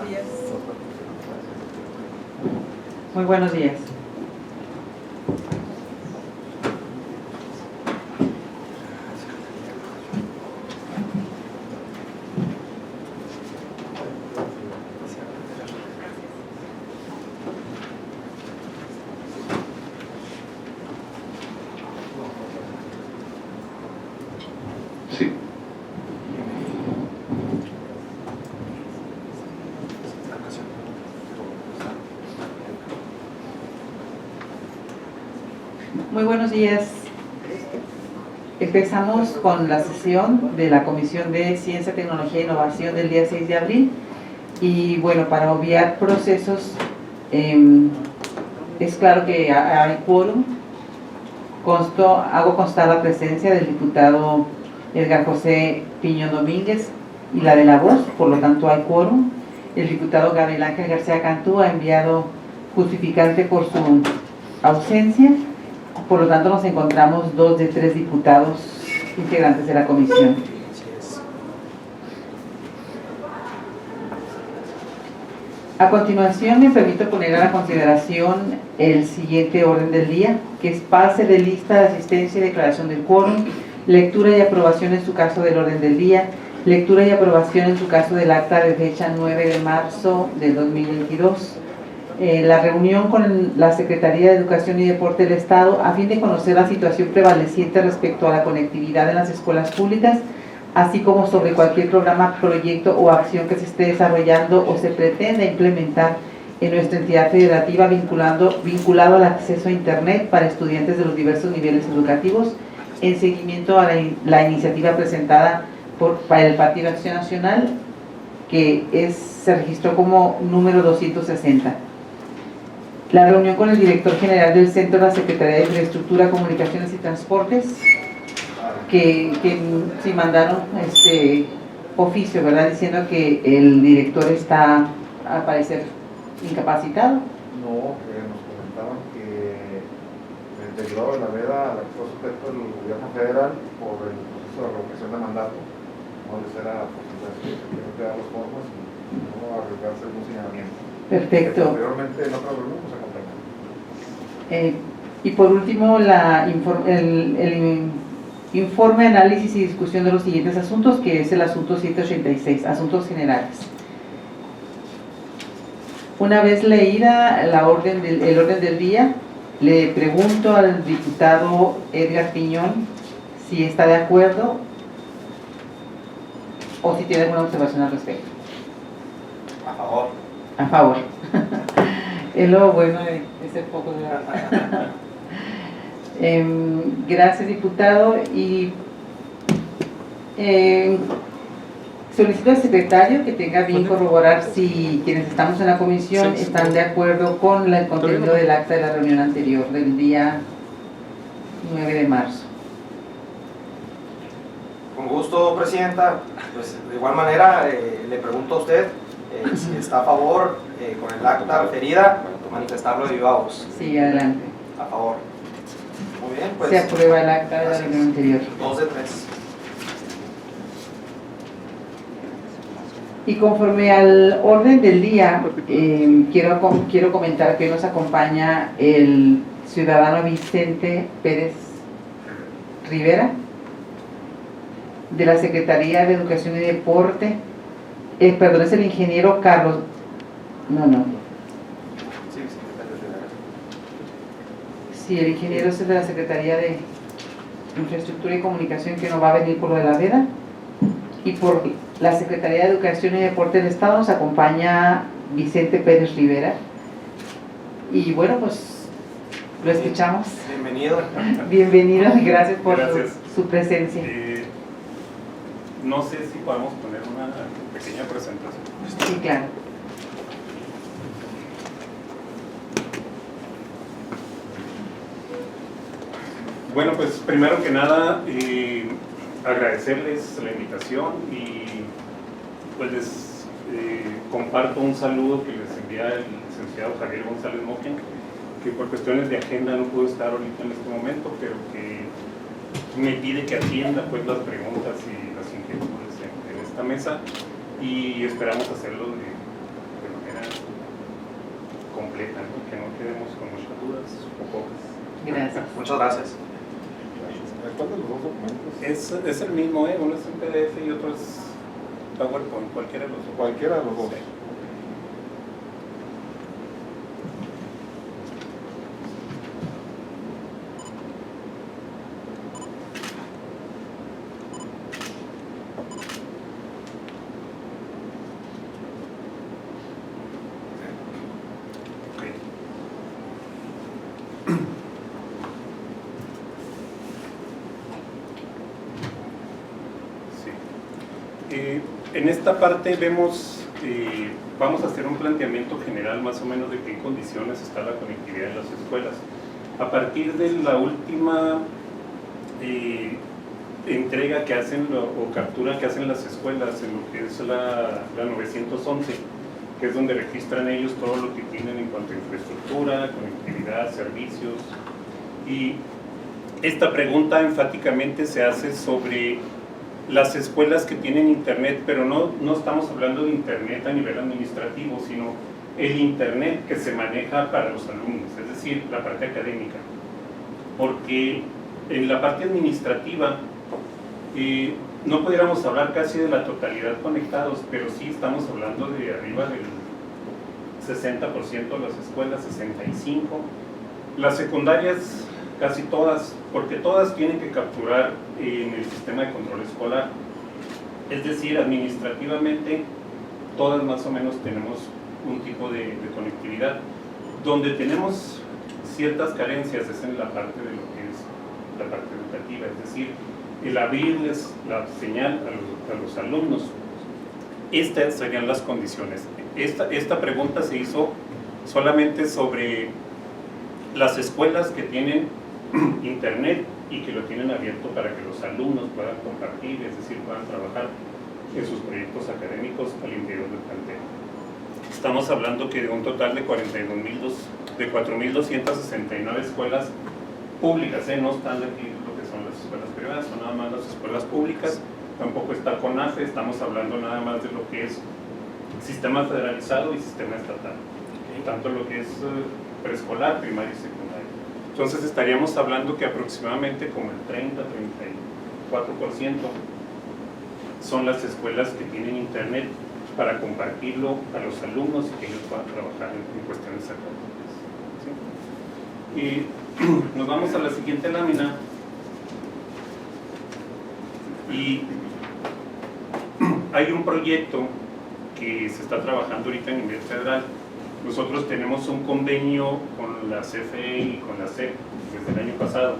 días. Muy buenos días. Sí. Muy buenos días. Empezamos con la sesión de la Comisión de Ciencia, Tecnología e Innovación del día 6 de abril. Y bueno, para obviar procesos, es claro que hay quórum. Hago constar la presencia del diputado Edgar José Piñón Domínguez y la de la voz, por lo tanto hay quórum. El diputado Gabriel Ángel García Cantú ha enviado justificante por su ausencia, por lo tanto nos encontramos 2 de 3 diputados integrantes de la comisión. A continuación me permito poner a la consideración el siguiente orden del día, que es pase de lista de asistencia y declaración del quórum, lectura y aprobación en su caso del orden del día, lectura y aprobación en su caso del acta de fecha 9 de marzo del 2022. La reunión con la Secretaría de Educación y Deporte del Estado a fin de conocer la situación prevaleciente respecto a la conectividad en las escuelas públicas, así como sobre cualquier programa, proyecto o acción que se esté desarrollando o se pretenda implementar en nuestra entidad federativa vinculado al acceso a Internet para estudiantes de los diversos niveles educativos, en seguimiento a la iniciativa presentada para el Partido Acción Nacional, que se registró como número 260. La reunión con el director general del Centro de la Secretaría de Infraestructura, Comunicaciones y Transportes, que sí mandaron oficio, ¿verdad?, diciendo que el director está, al parecer, incapacitado. No, que nos comentaban que el deterioro de la veda a la que fue sujeto el gobierno federal por el proceso de revocación de mandato no les era posible, tienen que dar los formas y no arriesgarse en un señalamiento. Perfecto. Posteriormente en otro grupo se acompaña. Y por último, el informe, análisis y discusión de los siguientes asuntos, que es el asunto 786, asuntos generales. Una vez leída el orden del día, le pregunto al diputado Edgar Piñón si está de acuerdo o si tiene alguna observación al respecto. A favor. A favor. Es lo bueno de ser poco de gracias, diputado. Y solicito al secretario que tenga bien corroborar si quienes estamos en la comisión están de acuerdo con el contenido del acta de la reunión anterior del día 9 de marzo. Con gusto, Presidenta. Pues de igual manera le pregunto a usted si está a favor con el acta referida, manifestarlo de viva voz. Sí, adelante. A favor. Muy bien, pues. Se aprueba el acta de la reunión anterior. 2 de 3. Y conforme al orden del día, quiero comentar que hoy nos acompaña el ciudadano Vicente Pérez Rivera, de la Secretaría de Educación y Deporte. Perdón, es el ingeniero Carlos. Sí, el ingeniero es el de la Secretaría de Infraestructura y Comunicación, que no va a venir por lo de la veda. Y por la Secretaría de Educación y Deporte del Estado nos acompaña Vicente Pérez Rivera. Y bueno, pues lo escuchamos. Bienvenido. Bienvenido y gracias por su presencia. No sé si podemos poner una pequeña presentación. Sí, claro. Bueno, pues primero que nada, agradecerles la invitación y pues les comparto un saludo que les envía el licenciado Javier González Moquin, que por cuestiones de agenda no pudo estar ahorita en este momento, pero que me pide que atienda pues las preguntas y las inquietudes en esta mesa, y esperamos hacerlo completa, ¿no? Que no quedemos con muchas dudas o pocas. Gracias. Muchas gracias. ¿Cuál de los dos documentos? Es el mismo, uno es en PDF y otro es PowerPoint, cualquiera de los dos. Cualquiera de los dos. Sí. En esta parte vemos, vamos a hacer un planteamiento general más o menos de qué condiciones está la conectividad en las escuelas. A partir de la última entrega que hacen o captura que hacen las escuelas en lo que es la 911, que es donde registran ellos todo lo que tienen en cuanto a infraestructura, conectividad, servicios. Y esta pregunta enfáticamente se hace sobre las escuelas que tienen internet, pero no estamos hablando de internet a nivel administrativo, sino el internet que se maneja para los alumnos, es decir, la parte académica. Porque en la parte administrativa no pudiéramos hablar casi de la totalidad conectados, pero sí estamos hablando de arriba del 60% de las escuelas, 65%. Las secundarias casi todas, porque todas tienen que capturar en el sistema de control escolar. Es decir, administrativamente todas más o menos tenemos un tipo de conectividad. Donde tenemos ciertas carencias es en la parte de lo que es la parte educativa, es decir, el abrirles la señal a los alumnos. Estas serían las condiciones. Esta pregunta se hizo solamente sobre las escuelas que tienen internet y que lo tienen abierto para que los alumnos puedan compartir, es decir, puedan trabajar en sus proyectos académicos al interior del plantel. Estamos hablando que de un total de 4.269 escuelas públicas, no están aquí lo que son las escuelas privadas, son nada más las escuelas públicas, tampoco está CONAFE, estamos hablando nada más de lo que es sistema federalizado y sistema estatal, tanto lo que es preescolar, primaria y secundaria. Entonces estaríamos hablando que aproximadamente como el 30-34% son las escuelas que tienen internet para compartirlo a los alumnos y que ellos puedan trabajar en cuestiones académicas. ¿Sí? Y nos vamos a la siguiente lámina. Y hay un proyecto que se está trabajando ahorita a nivel federal. Nosotros tenemos un convenio con la CFE y con la SEP desde el año pasado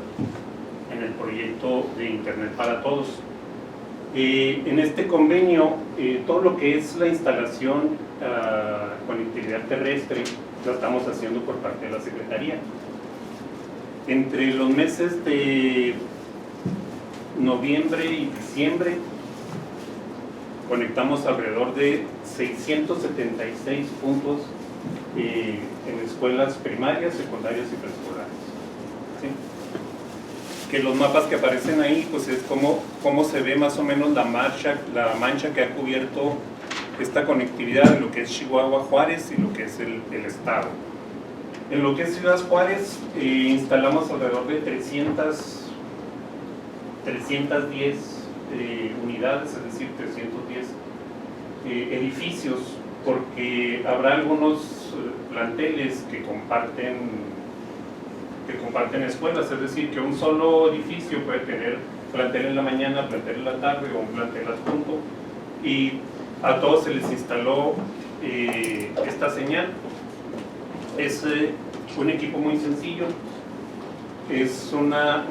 en el proyecto de Internet para Todos. En este convenio, todo lo que es la instalación conectividad terrestre la estamos haciendo por parte de la Secretaría. Entre los meses de noviembre y diciembre conectamos alrededor de 676 puntos en escuelas primarias, secundarias y preescolares. ¿Sí? Que los mapas que aparecen ahí, pues es cómo se ve más o menos la mancha que ha cubierto esta conectividad en lo que es Chihuahua, Juárez y lo que es el estado. En lo que es Ciudad Juárez instalamos alrededor de 310 unidades, es decir, 310 edificios, porque habrá algunos planteles que comparten escuelas, es decir, que un solo edificio puede tener plantel en la mañana, plantel en la tarde o un plantel adjunto, y a todos se les instaló esta señal. Es un equipo muy sencillo, es una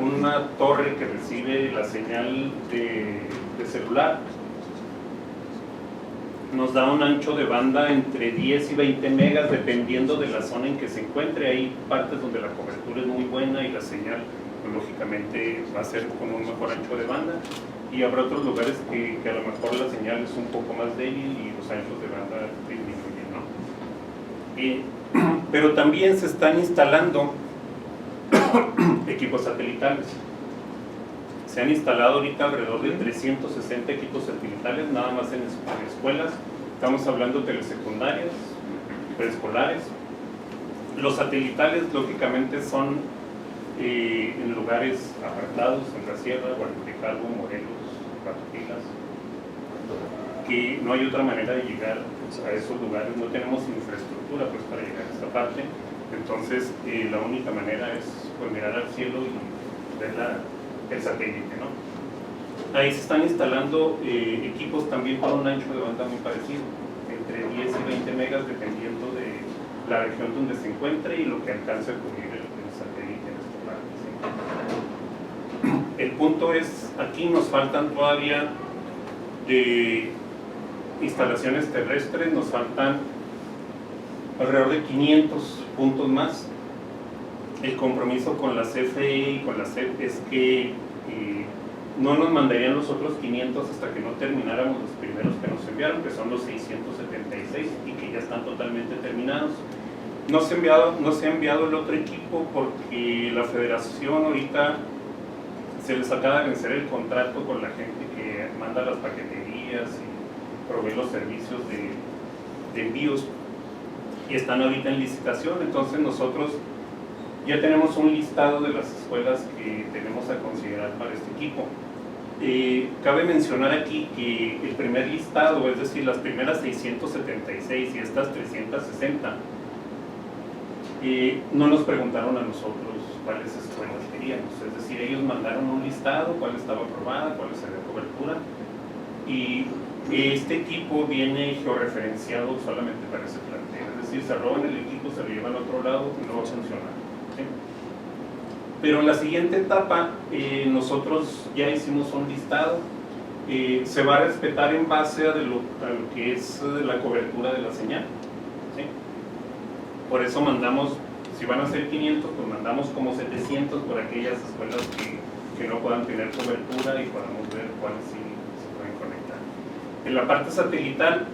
torre que recibe la señal de celular. Nos da un ancho de banda entre 10 y 20 megas dependiendo de la zona en que se encuentre. Hay partes donde la cobertura es muy buena y la señal, pues, lógicamente va a ser con un mejor ancho de banda, y habrá otros lugares que a lo mejor la señal es un poco más débil y los anchos de banda disminuyen, ¿no? Pero también se están instalando equipos satelitales. Se han instalado ahorita alrededor de 360 equipos satelitales, nada más en escuelas. Estamos hablando de telesecundarias, preescolares. Los satelitales, lógicamente, son en lugares apartados, en la sierra, Guadalupe Calvo, Morelos, Cuatro Pilas, que no hay otra manera de llegar a esos lugares, no tenemos infraestructura pues para llegar a esta parte. Entonces la única manera es pues mirar al cielo y ver el satélite, ¿no? Ahí se están instalando equipos también con un ancho de banda muy parecido, entre 10 y 20 megas dependiendo de la región donde se encuentre y lo que alcance a cubrir el satélite en esta parte, ¿sí? El punto es, aquí nos faltan todavía de instalaciones terrestres, nos faltan alrededor de 500 puntos más. El compromiso con la CFE y con la CEP es que no nos mandarían los otros 500 hasta que no termináramos los primeros que nos enviaron, que son los 676 y que ya están totalmente terminados. No se ha enviado el otro equipo porque la federación ahorita se les acaba de vencer el contrato con la gente que manda las paqueterías y provee los servicios de envíos y están ahorita en licitación. Entonces nosotros ya tenemos un listado de las escuelas que tenemos a considerar para este equipo. Cabe mencionar aquí que el primer listado, es decir, las primeras 676 y estas 360, no nos preguntaron a nosotros cuáles escuelas queríamos, es decir, ellos mandaron un listado, cuál estaba aprobada, cuál sería cobertura, y este equipo viene georreferenciado solamente para ese plantel, es decir, se roban el equipo, se lo llevan a otro lado y no va a funcionar, ¿sí? Pero en la siguiente etapa nosotros ya hicimos un listado, se va a respetar en base a lo que es la cobertura de la señal, ¿sí? Por eso mandamos, si van a ser 500, pues mandamos como 700 por aquellas escuelas que no puedan tener cobertura y podamos ver cuáles sí se pueden conectar. En la parte satelital,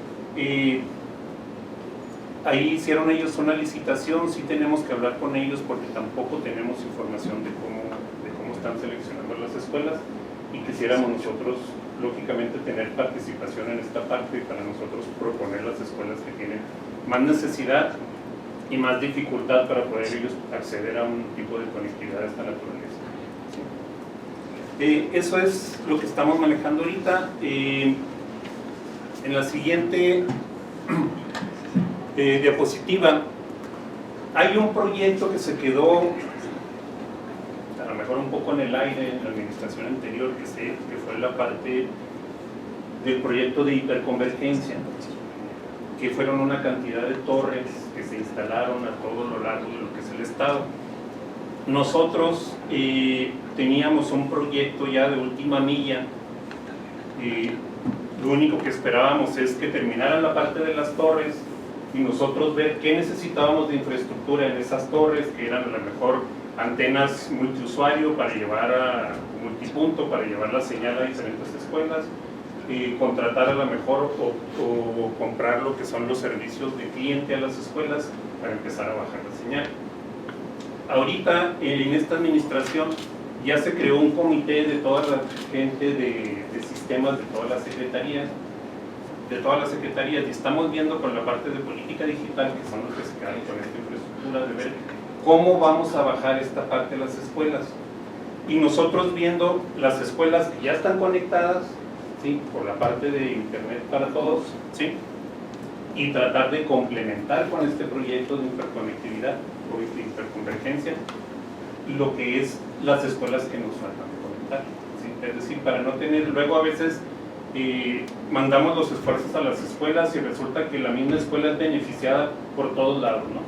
ahí hicieron ellos una licitación, sí tenemos que hablar con ellos porque tampoco tenemos información de cómo están seleccionando las escuelas y quisiéramos nosotros, lógicamente, tener participación en esta parte para nosotros proponer las escuelas que tienen más necesidad y más dificultad para poder ellos acceder a un tipo de conectividad de esta naturaleza. ¿Sí? Eso es lo que estamos manejando ahorita. En la siguiente diapositiva hay un proyecto que se quedó a lo mejor un poco en el aire en la administración anterior, que fue la parte del proyecto de hiperconvergencia, que fueron una cantidad de torres que se instalaron a todo lo largo de lo que es el estado. Nosotros teníamos un proyecto ya de última milla, lo único que esperábamos es que terminaran la parte de las torres y nosotros ver qué necesitábamos de infraestructura en esas torres, que eran a lo mejor antenas multiusuario para llevar a multipunto, para llevar la señal a diferentes escuelas, contratar a lo mejor o comprar lo que son los servicios de cliente a las escuelas para empezar a bajar la señal. Ahorita en esta administración ya se creó un comité de toda la gente de sistemas de todas las secretarías, y estamos viendo con la parte de política digital, que son los que se quedaron con esta infraestructura, de ver cómo vamos a bajar esta parte de las escuelas. Y nosotros viendo las escuelas que ya están conectadas, ¿sí?, por la parte de internet para todos, ¿sí?, y tratar de complementar con este proyecto de hiperconectividad o de hiperconvergencia lo que es las escuelas que nos faltan de conectar, ¿sí? Es decir, para no tener, luego a veces mandamos los esfuerzos a las escuelas y resulta que la misma escuela es beneficiada por todos lados, ¿no?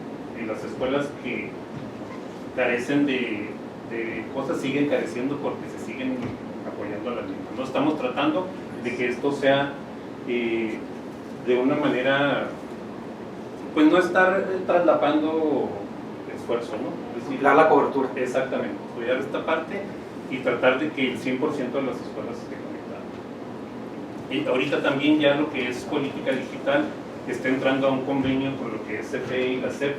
Y las escuelas que carecen de cosas siguen careciendo porque se siguen apoyando a las mismas. No estamos tratando de que esto sea de una manera, pues no estar traslapando esfuerzo, ¿no? Es decir, cuidar la cobertura. Exactamente, cuidar esta parte y tratar de que el 100% de las escuelas esté conectado. Y ahorita también ya lo que es política digital está entrando a un convenio con lo que es CFE y la CEP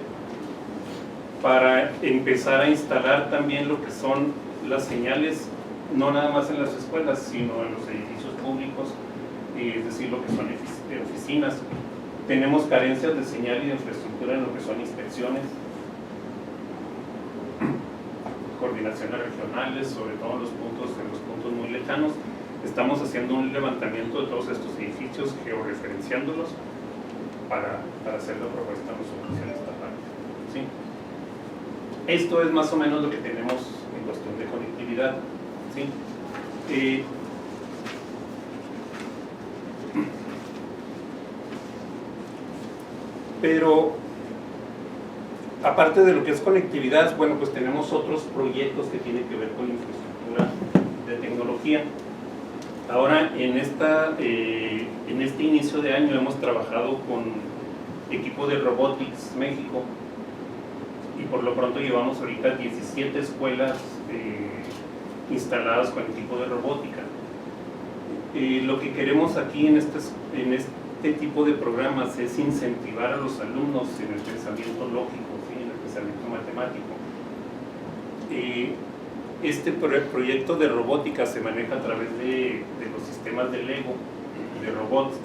para empezar a instalar también lo que son las señales, no nada más en las escuelas, sino en los edificios públicos, es decir, lo que son oficinas, Tenemos carencias de señal y de infraestructura en lo que son inspecciones, coordinaciones regionales, sobre todo en los puntos muy lejanos. Estamos haciendo un levantamiento de todos estos edificios, georreferenciándolos para hacer la propuesta de solución a esta parte, ¿sí? Esto es más o menos lo que tenemos en cuestión de conectividad, ¿sí? Pero aparte de lo que es conectividad, bueno, pues tenemos otros proyectos que tienen que ver con infraestructura de tecnología. Ahora, en este inicio de año hemos trabajado con equipo de Robotics México y por lo pronto llevamos ahorita 17 escuelas instaladas con equipo de robótica. Lo que queremos aquí en este tipo de programas es incentivar a los alumnos en el pensamiento lógico, ¿sí? En el pensamiento matemático. Este proyecto de robótica se maneja a través de los sistemas de Lego, de robots,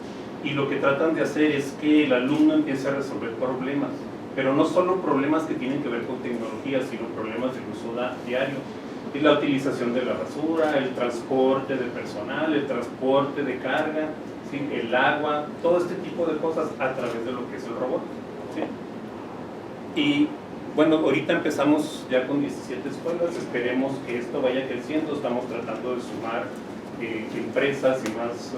y lo que tratan de hacer es que el alumno empiece a resolver problemas, pero no solo problemas que tienen que ver con tecnología, sino problemas del uso diario, y la utilización de la basura, el transporte de personal, el transporte de carga, ¿sí? El agua, todo este tipo de cosas a través de lo que es el robot, ¿sí? Y bueno, ahorita empezamos ya con 17 escuelas, esperemos que esto vaya creciendo, estamos tratando de sumar empresas y más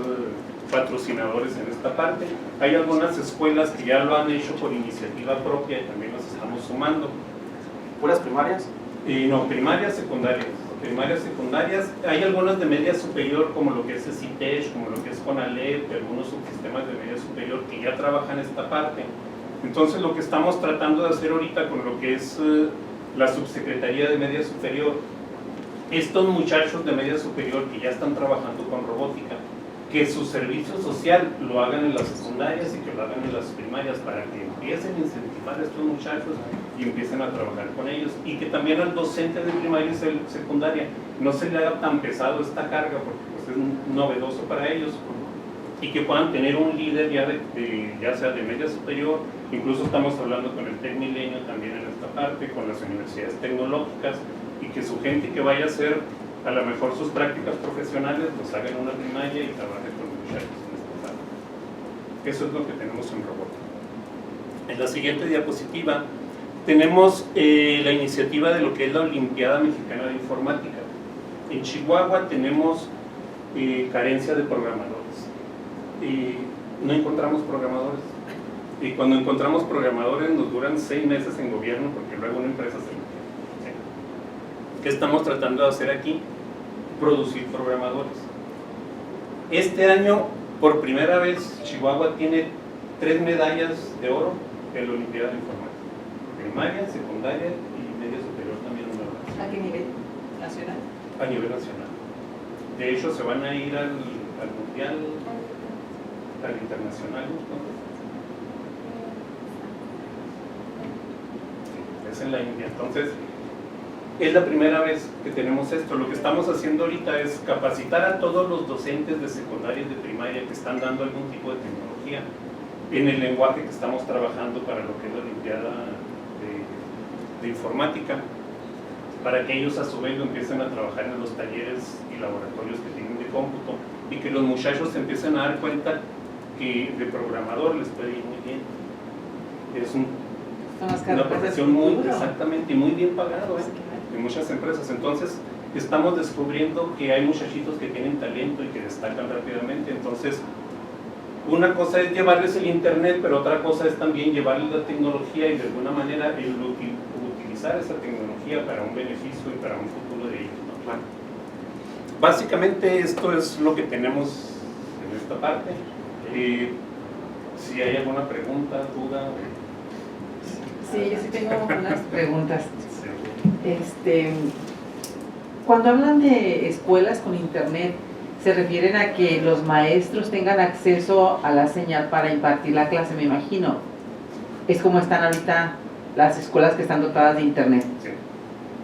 patrocinadores en esta parte. Hay algunas escuelas que ya lo han hecho por iniciativa propia y también las estamos sumando. ¿Puras primarias? No, primarias, secundarias. Primarias, secundarias. Hay algunas de media superior, como lo que es CITESH, como lo que es CONALEP, algunos subsistemas de media superior que ya trabajan esta parte. Entonces, lo que estamos tratando de hacer ahorita con lo que es la subsecretaría de media superior, estos muchachos de media superior que ya están trabajando con robótica, que su servicio social lo hagan en las secundarias y que lo hagan en las primarias para que empiecen a incentivar a estos muchachos y empiecen a trabajar con ellos, y que también al docente de primaria y secundaria no se le haga tan pesado esta carga porque pues, es novedoso para ellos, y que puedan tener un líder ya sea de media superior. Incluso estamos hablando con el TEC Milenio también en esta parte, con las universidades tecnológicas, y que su gente que vaya a hacer a lo mejor sus prácticas profesionales los haga en una primaria y trabaje con muchachos en esta parte. Eso es lo que tenemos en robótica. En la siguiente diapositiva tenemos la iniciativa de lo que es la Olimpiada Mexicana de Informática. En Chihuahua tenemos carencia de programadores. No encontramos programadores, y cuando encontramos programadores nos duran 6 meses en gobierno porque luego una empresa se mete. ¿Qué estamos tratando de hacer aquí? Producir programadores. Este año, por primera vez, Chihuahua tiene 3 medallas de oro en la Olimpiada de Informática: primaria, secundaria y media superior también. ¿A qué nivel? ¿Nacional? A nivel nacional. De hecho, se van a ir al mundial, al internacional, ¿no? Sí, es en la India. Entonces, es la primera vez que tenemos esto. Lo que estamos haciendo ahorita es capacitar a todos los docentes de secundaria y de primaria que están dando algún tipo de tecnología en el lenguaje que estamos trabajando para lo que es la Olimpiada de Informática, para que ellos a su vez lo empiecen a trabajar en los talleres y laboratorios que tienen de cómputo, y que los muchachos se empiecen a dar cuenta que de programador les puede ir muy bien. Es una profesión muy, exactamente, y muy bien pagado en muchas empresas. Entonces estamos descubriendo que hay muchachitos que tienen talento y que destacan rápidamente. Entonces, una cosa es llevarles el internet, pero otra cosa es también llevarles la tecnología y de alguna manera utilizar esa tecnología para un beneficio y para un futuro de ellos, ¿no? Claro. Básicamente esto es lo que tenemos en esta parte. Si hay alguna pregunta, duda. Sí, yo sí tengo unas preguntas. Cuando hablan de escuelas con internet, ¿se refieren a que los maestros tengan acceso a la señal para impartir la clase, me imagino? Es como están ahorita las escuelas que están dotadas de internet. Sí.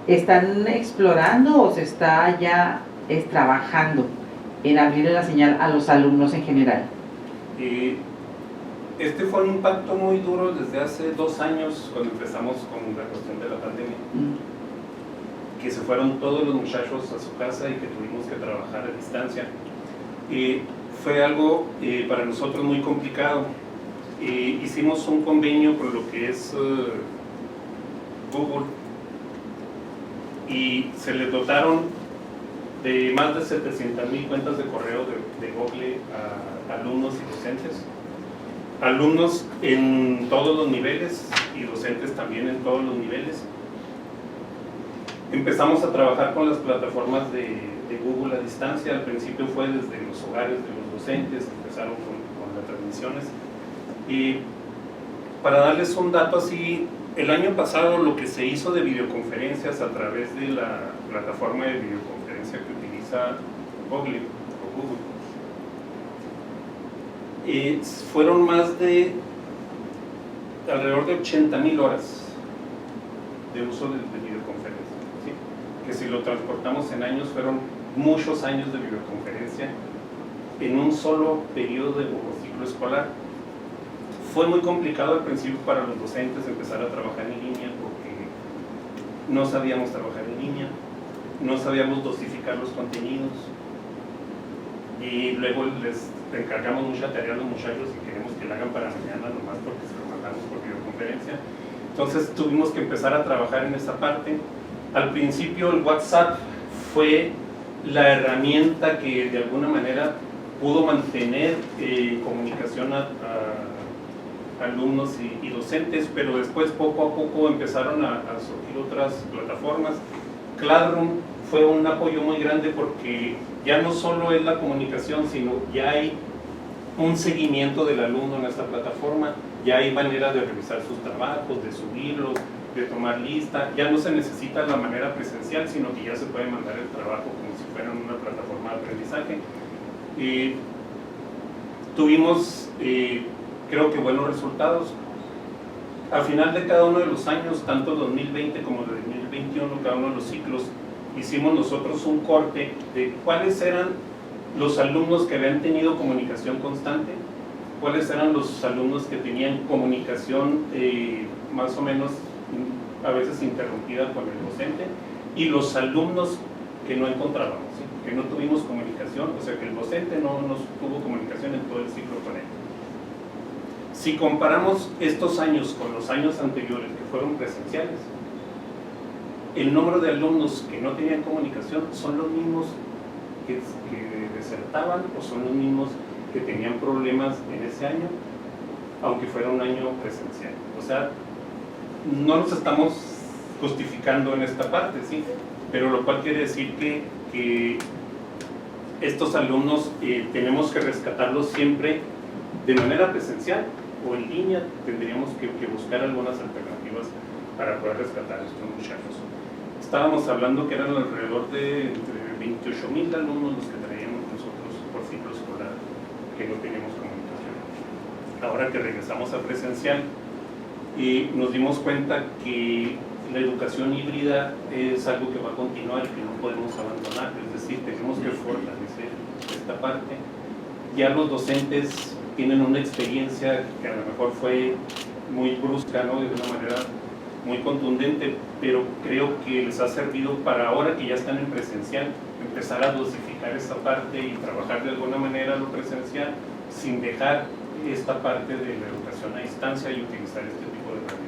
¿Están explorando o se está ya trabajando en abrirle la señal a los alumnos en general? Este fue un impacto muy duro desde hace 2 años, cuando empezamos con la cuestión de la pandemia. Que se fueron todos los muchachos a su casa y que tuvimos que trabajar a distancia. Fue algo para nosotros muy complicado. Hicimos un convenio con lo que es Google y se les dotaron de más de 700,000 cuentas de correo de Google a alumnos y docentes. Alumnos en todos los niveles y docentes también en todos los niveles. Empezamos a trabajar con las plataformas de Google a distancia. Al principio fue desde los hogares de los docentes, que empezaron con las transmisiones. Y para darles un dato así, el año pasado lo que se hizo de videoconferencias a través de la plataforma de videoconferencia que utiliza Google, fueron más de alrededor de 80,000 horas de uso de videoconferencia, ¿sí? Que si lo transportamos en años fueron muchos años de videoconferencia en un solo periodo de ciclo escolar. Fue muy complicado al principio para los docentes empezar a trabajar en línea porque no sabíamos trabajar en línea, no sabíamos dosificar los contenidos y luego les encargamos mucha tarea a los muchachos y queremos que la hagan para mañana nomás porque se lo mandamos por videoconferencia. Entonces tuvimos que empezar a trabajar en esa parte. Al principio el WhatsApp fue la herramienta que de alguna manera pudo mantener comunicación a alumnos y docentes, pero después poco a poco empezaron a surgir otras plataformas. Classroom fue un apoyo muy grande porque ya no solo es la comunicación, sino ya hay un seguimiento del alumno en esta plataforma, ya hay manera de revisar sus trabajos, de subirlos, de tomar lista, ya no se necesita la manera presencial, sino que ya se puede mandar el trabajo como si fuera en una plataforma de aprendizaje. Tuvimos creo que buenos resultados. Al final de cada uno de los años, tanto 2020 como 2021, cada uno de los ciclos, hicimos nosotros un corte de cuáles eran los alumnos que habían tenido comunicación constante, cuáles eran los alumnos que tenían comunicación más o menos a veces interrumpida con el docente, y los alumnos que no encontrábamos, ¿sí? Que no tuvimos comunicación, o sea que el docente no nos tuvo comunicación en todo el ciclo con él. Si comparamos estos años con los años anteriores que fueron presenciales, el número de alumnos que no tenían comunicación son los mismos que desertaban o son los mismos que tenían problemas en ese año, aunque fuera un año presencial. O sea, no nos estamos justificando en esta parte, ¿sí? Pero lo cual quiere decir que estos alumnos tenemos que rescatarlos siempre de manera presencial o en línea. Tendríamos que buscar algunas alternativas para poder rescatar a estos muchachos. Estábamos hablando que eran alrededor de entre 28,000 alumnos los que traíamos nosotros por ciclo escolar que no teníamos comunicación. Ahora que regresamos a presencial, nos dimos cuenta que la educación híbrida es algo que va a continuar y que no podemos abandonar, es decir, tenemos que fortalecer esta parte. Ya los docentes tienen una experiencia que a lo mejor fue muy brusca, ¿no? De una manera muy contundente, pero creo que les ha servido para ahora que ya están en presencial, empezar a dosificar esta parte y trabajar de alguna manera lo presencial sin dejar esta parte de la educación a distancia y utilizar este tipo de herramientas.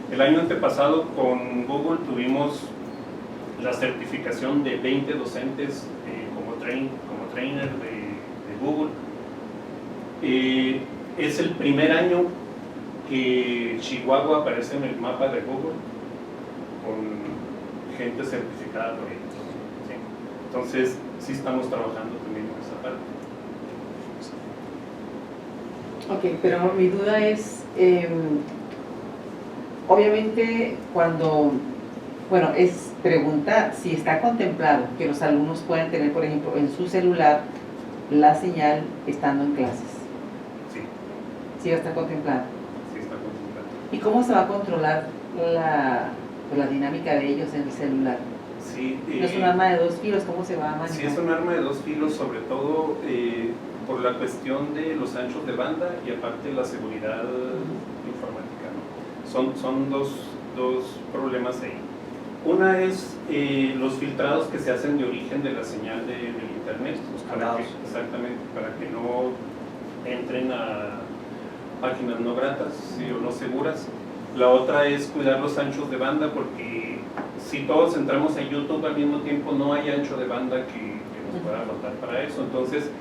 El año antepasado con Google tuvimos la certificación de 20 docentes como trainer de Google. Es el primer año que Chihuahua aparece en el mapa de Google con gente certificada por ellos, ¿sí? Entonces sí estamos trabajando también en esa parte. Ok, pero mi duda es, obviamente cuando, bueno, es pregunta si está contemplado que los alumnos puedan tener, por ejemplo, en su celular la señal estando en clases. Sí. Sí está contemplado. Sí está contemplado. ¿Y cómo se va a controlar la dinámica de ellos en el celular? Sí, ¿No es un arma de dos filos? ¿Cómo se va a manejar? Sí, es un arma de dos filos, sobre todo por la cuestión de los anchos de banda y aparte la seguridad informática, ¿no? Son dos problemas ahí. Una es los filtrados que se hacen de origen de la señal del internet, exactamente, para que no entren a páginas no gratas, ¿sí? O no seguras. La otra es cuidar los anchos de banda, porque si todos entramos a YouTube al mismo tiempo no hay ancho de banda que nos pueda faltar para eso. Entonces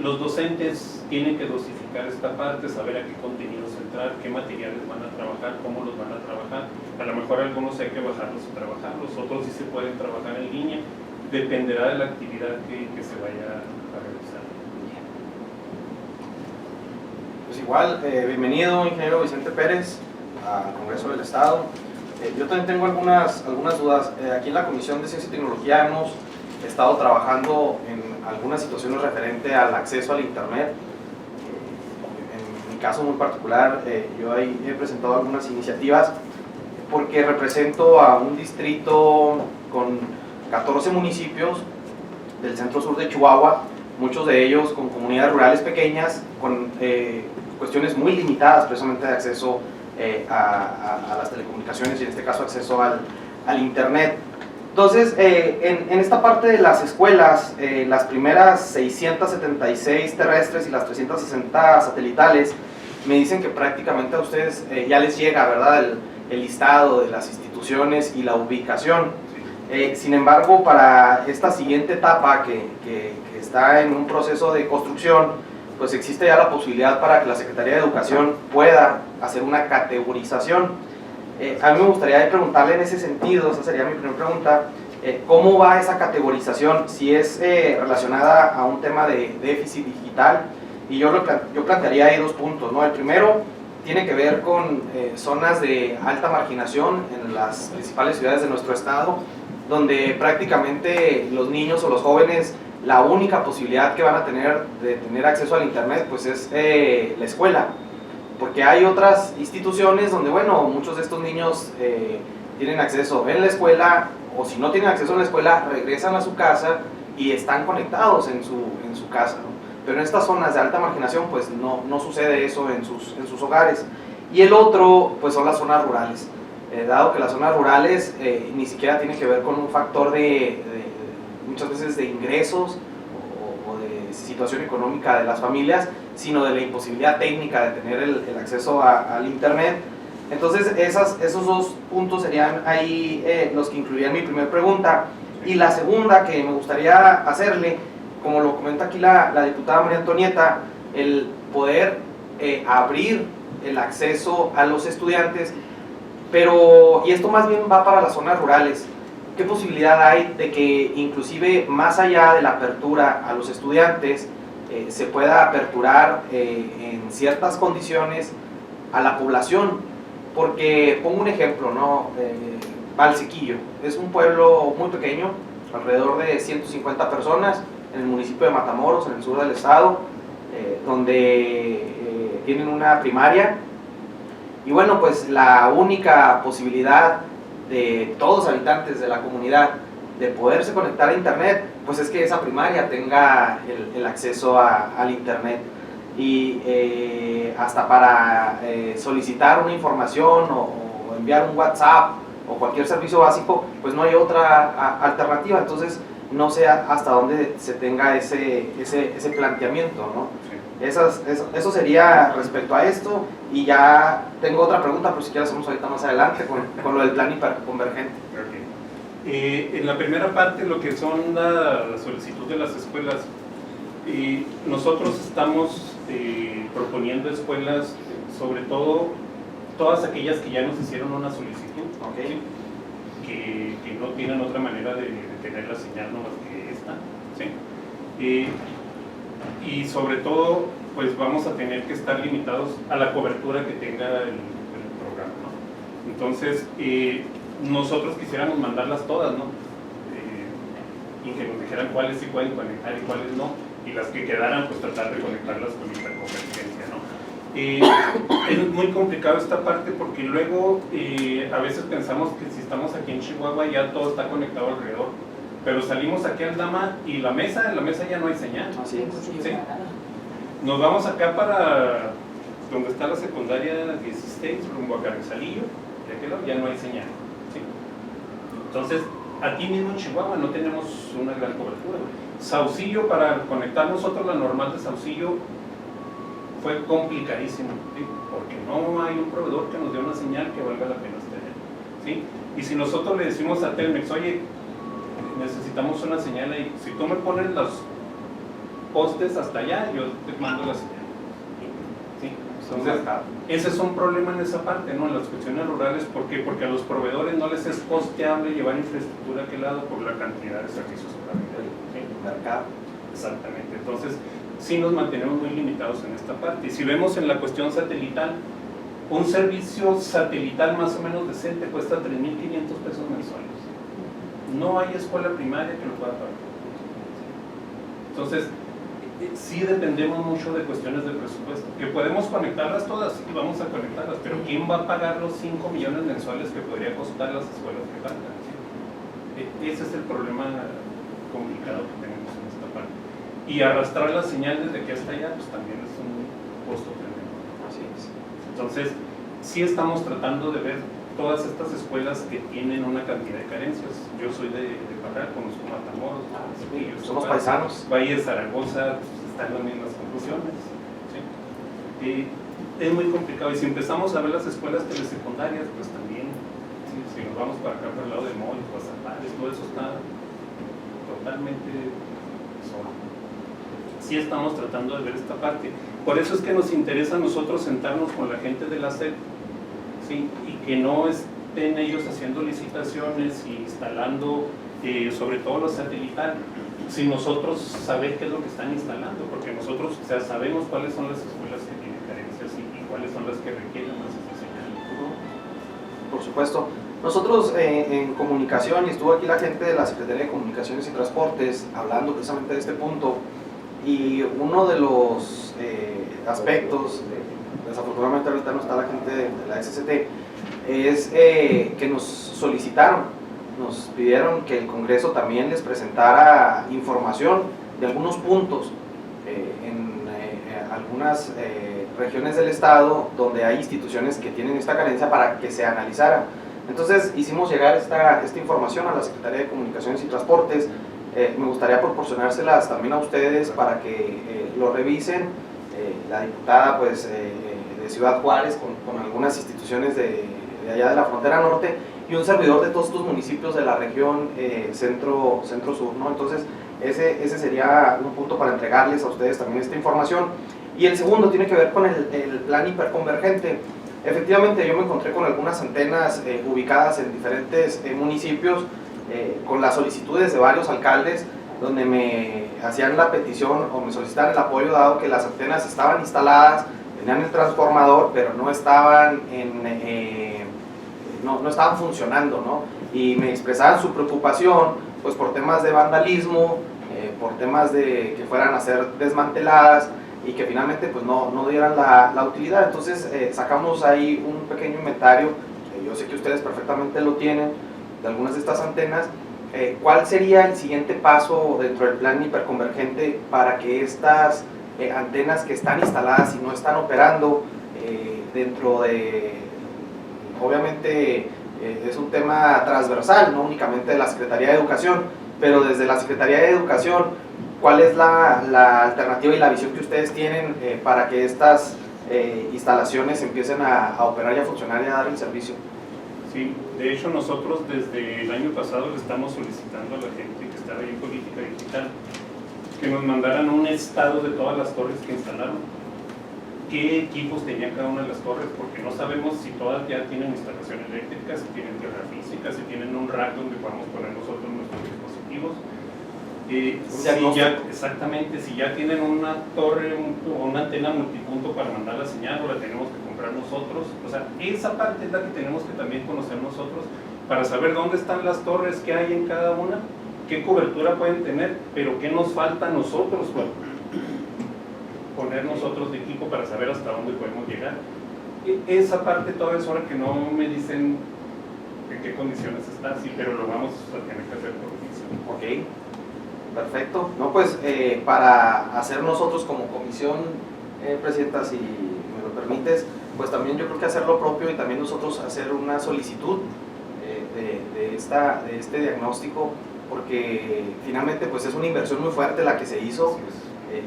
los docentes tienen que dosificar esta parte, saber a qué contenidos entrar, qué materiales van a trabajar, cómo los van a trabajar. A lo mejor algunos hay que bajarlos y trabajarlos, otros sí se pueden trabajar en línea, dependerá de la actividad que se vaya a realizar. Pues igual, bienvenido ingeniero Vicente Pérez al Congreso del Estado. Yo también tengo algunas dudas. Aquí en la Comisión de Ciencia y Tecnología hemos estado trabajando en algunas situaciones referente al acceso al internet. En mi caso muy particular, yo ahí he presentado algunas iniciativas porque represento a un distrito con 14 municipios del centro sur de Chihuahua, muchos de ellos con comunidades rurales pequeñas, con cuestiones muy limitadas precisamente de acceso a las telecomunicaciones y en este caso acceso al internet. Entonces, en esta parte de las escuelas, las primeras 676 terrestres y las 360 satelitales, me dicen que prácticamente a ustedes ya les llega, ¿verdad?, el listado de las instituciones y la ubicación. Sin embargo, para esta siguiente etapa que está en un proceso de construcción, pues existe ya la posibilidad para que la Secretaría de Educación pueda hacer una categorización. A mí me gustaría preguntarle en ese sentido, esa sería mi primera pregunta, ¿cómo va esa categorización? Si es relacionada a un tema de déficit digital, y yo plantearía ahí dos puntos, ¿no? El primero tiene que ver con zonas de alta marginación en las principales ciudades de nuestro estado, donde prácticamente los niños o los jóvenes, la única posibilidad que van a tener de tener acceso al internet pues es la escuela, porque hay otras instituciones donde, bueno, muchos de estos niños tienen acceso en la escuela, o si no tienen acceso en la escuela, regresan a su casa y están conectados en su casa, ¿no? Pero en estas zonas de alta marginación pues no sucede eso en sus hogares. Y el otro pues son las zonas rurales, dado que las zonas rurales ni siquiera tienen que ver con un factor de muchas veces de ingresos o de situación económica de las familias, sino de la imposibilidad técnica de tener el acceso al internet. Entonces esos dos puntos serían ahí los que incluirían mi primera pregunta. Y la segunda que me gustaría hacerle, como lo comenta aquí la diputada María Antonieta, el poder abrir el acceso a los estudiantes, pero, y esto más bien va para las zonas rurales, ¿qué posibilidad hay de que inclusive más allá de la apertura a los estudiantes se pueda aperturar en ciertas condiciones a la población? Porque pongo un ejemplo, ¿no? Valsequillo es un pueblo muy pequeño, alrededor de 150 personas, en el municipio de Matamoros, en el sur del estado, donde tienen una primaria, y bueno, pues la única posibilidad de todos los habitantes de la comunidad de poderse conectar a internet, pues es que esa primaria tenga el acceso al internet. Y hasta para solicitar una información o enviar un WhatsApp o cualquier servicio básico, pues no hay otra alternativa. Entonces no sé hasta dónde se tenga ese planteamiento, ¿no? Eso sería respecto a esto. Y ya tengo otra pregunta, pero si quieres hacemos ahorita más adelante con lo del plan hiperconvergente. En la primera parte, lo que son la solicitud de las escuelas, nosotros estamos proponiendo escuelas, sobre todo todas aquellas que ya nos hicieron una solicitud, Okay. que no tienen otra manera de tener la señal no más que esta, ¿sí? Y sobre todo, pues vamos a tener que estar limitados a la cobertura que tenga el programa, ¿no? Entonces, nosotros quisiéramos mandarlas todas, ¿no? Y que nos dijeran cuáles sí pueden conectar y cuáles no, y las que quedaran, pues tratar de conectarlas con hiperconvergencia, ¿no? Es muy complicado esta parte porque luego a veces pensamos que si estamos aquí en Chihuahua ya todo está conectado alrededor, pero salimos aquí al Aldama y en la mesa ya no hay señal. Así es. ¿Sí? Nos vamos acá para donde está la secundaria 16, rumbo a Carrizalillo, de aquel lado ya no hay señal, ¿sí? Entonces, aquí mismo en Chihuahua no tenemos una gran cobertura. Saucillo, para conectar nosotros la normal de Saucillo, fue complicadísimo, ¿sí? Porque no hay un proveedor que nos dé una señal que valga la pena tener, ¿sí? Y si nosotros le decimos a Telmex, oye, necesitamos una señal ahí, si tú me pones los postes hasta allá, yo te mando la señal, ¿sí? Entonces, ese es un problema en esa parte, ¿no? En las cuestiones rurales, ¿por qué? Porque a los proveedores no les es costeable llevar infraestructura a aquel lado por la cantidad de servicios que van a tener, ¿sí? Mercado. Exactamente, entonces sí nos mantenemos muy limitados en esta parte. Y si vemos en la cuestión satelital, un servicio satelital más o menos decente cuesta 3.500 pesos mensuales. No hay escuela primaria que lo pueda pagar. Entonces, sí dependemos mucho de cuestiones de presupuesto. Que podemos conectarlas todas, sí, vamos a conectarlas, pero ¿quién va a pagar los 5 millones mensuales que podría costar las escuelas que faltan? ¿Sí? Ese es el problema complicado que tenemos en esta parte. Y arrastrar la señal desde aquí hasta allá, pues también es un costo tremendo. Así es. Entonces, sí estamos tratando de ver todas estas escuelas que tienen una cantidad de carencias. Yo soy de Parral, conozco Matamoros, Somos paisanos. Valle de Zaragoza, pues, están en las mismas conclusiones, ¿sí? Es muy complicado. Y si empezamos a ver las escuelas telesecundarias, pues también, ¿sí? Si nos vamos para acá, para el lado de Moy, Guazapares, todo eso está totalmente solo. Sí estamos tratando de ver esta parte. Por eso es que nos interesa a nosotros sentarnos con la gente de la SED, ¿sí? Y que no estén ellos haciendo licitaciones y instalando, sobre todo lo satelital, sin nosotros saber qué es lo que están instalando, porque nosotros, o sea, sabemos cuáles son las escuelas que tienen carencias y cuáles son las que requieren más esta señal. Por supuesto. Nosotros en comunicación, y estuvo aquí la gente de la Secretaría de Comunicaciones y Transportes hablando precisamente de este punto, y uno de los aspectos, desafortunadamente ahorita no está la gente de la SCT, es que nos solicitaron, nos pidieron que el Congreso también les presentara información de algunos puntos en algunas regiones del Estado donde hay instituciones que tienen esta carencia para que se analizara. Entonces hicimos llegar esta información a la Secretaría de Comunicaciones y Transportes. Me gustaría proporcionárselas también a ustedes para que lo revisen. La diputada pues, de Ciudad Juárez con algunas instituciones de allá de la frontera norte y un servidor de todos estos municipios de la región centro-sur, ¿no? Entonces ese sería un punto para entregarles a ustedes también esta información. Y el segundo tiene que ver con el plan hiperconvergente. Efectivamente yo me encontré con algunas antenas ubicadas en diferentes municipios, con las solicitudes de varios alcaldes donde me hacían la petición o me solicitaban el apoyo, dado que las antenas estaban instaladas, tenían el transformador, pero no estaban no estaban funcionando, ¿no? Y me expresaban su preocupación pues por temas de vandalismo, por temas de que fueran a ser desmanteladas y que finalmente pues no dieran la utilidad. Entonces sacamos ahí un pequeño inventario, yo sé que ustedes perfectamente lo tienen, de algunas de estas antenas. ¿Cuál sería el siguiente paso dentro del plan hiperconvergente para que estas antenas que están instaladas y no están operando dentro de, obviamente es un tema transversal, no únicamente de la Secretaría de Educación, pero desde la Secretaría de Educación, ¿cuál es la alternativa y la visión que ustedes tienen para que estas instalaciones empiecen a operar y a funcionar y a dar el servicio? Sí, de hecho nosotros desde el año pasado le estamos solicitando a la gente que está ahí en política digital que nos mandaran un estado de todas las torres que instalaron, qué equipos tenían cada una de las torres, porque no sabemos si todas ya tienen instalación eléctrica, si tienen tierra física, si tienen un rack donde podamos poner nosotros nuestros dispositivos. Exactamente, si ya tienen una torre o una antena multipunto para mandar la señal o la tenemos que comprar nosotros. O sea, esa parte es la que tenemos que también conocer nosotros para saber dónde están las torres, qué hay en cada una, qué cobertura pueden tener, pero qué nos falta a nosotros para poner nosotros de equipo para saber hasta dónde podemos llegar. Esa parte todavía es hora que no me dicen en qué condiciones está, sí, pero lo vamos a tener que hacer por decisión. Ok. Perfecto. No, pues para hacer nosotros como comisión, Presidenta, si me lo permites, pues también yo creo que hacer lo propio y también nosotros hacer una solicitud de este diagnóstico, porque finalmente pues es una inversión muy fuerte la que se hizo,